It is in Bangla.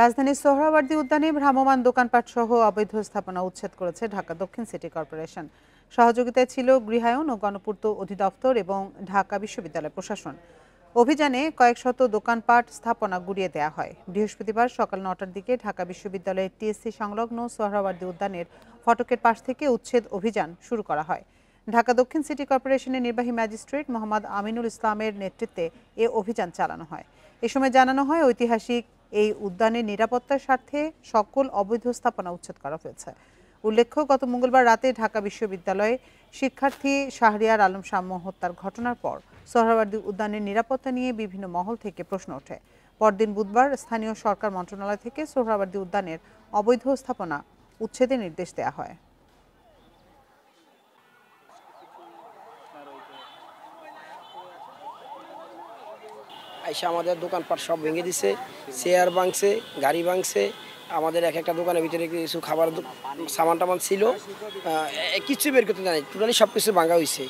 রাজধানীর সোহরাওয়ার্দী উদ্যানে ভ্রাম্যমাণ দোকানপাট সহ অবৈধ স্থাপনা উচ্ছেদ করেছে ঢাকা দক্ষিণ সিটি কর্পোরেশন। সহযোগিতায় ছিল গৃহায়ন ও গণপূর্ত অধিদপ্তর এবং ঢাকা বিশ্ববিদ্যালয় প্রশাসন। অভিযানে কয়েক শত দোকানপাট স্থাপনা গুড়িয়ে দেওয়া হয়। বৃহস্পতিবার সকাল 9টার দিকে ঢাকা বিশ্ববিদ্যালয়ের টিএসসি সংলগ্ন সোহরাওয়ার্দী উদ্যানের ফটকের পাশ থেকে উচ্ছেদ অভিযান শুরু করা হয়। ঢাকা দক্ষিণ সিটি কর্পোরেশনের নির্বাহী ম্যাজিস্ট্রেট মোহাম্মদ আমিনুল ইসলামের নেতৃত্বে এ অভিযান চালানো হয়। এ সময় জানানো হয়, ঐতিহাসিক এই উদ্যানের নিরাপত্তার স্বার্থে সকল অবৈধ স্থাপনা উচ্ছেদ করা হয়েছে। উল্লেখ্য, গত মঙ্গলবার রাতে ঢাকা বিশ্ববিদ্যালয়ে শিক্ষার্থী শাহরিয়ার আলম শাম্য হত্যার ঘটনার পর সোহরাওয়ার্দী উদ্যানের নিরাপত্তা নিয়ে বিভিন্ন মহল থেকে প্রশ্ন ওঠে। পরদিন বুধবার স্থানীয় সরকার মন্ত্রণালয় থেকে সোহরাওয়ার্দী উদ্যানের অবৈধ স্থাপনা উচ্ছেদের নির্দেশ দেওয়া হয়। আইসা আমাদের দোকানপাট সব ভেঙে দিছে, চেয়ার ভাঙছে, গাড়ি ভাঙছে। আমাদের এক একটা দোকানের ভিতরে কিছু খাবার সামান টামান ছিল, কিছু বের করতে জানি, টোটালি সব কিছু ভাঙা হয়েছে।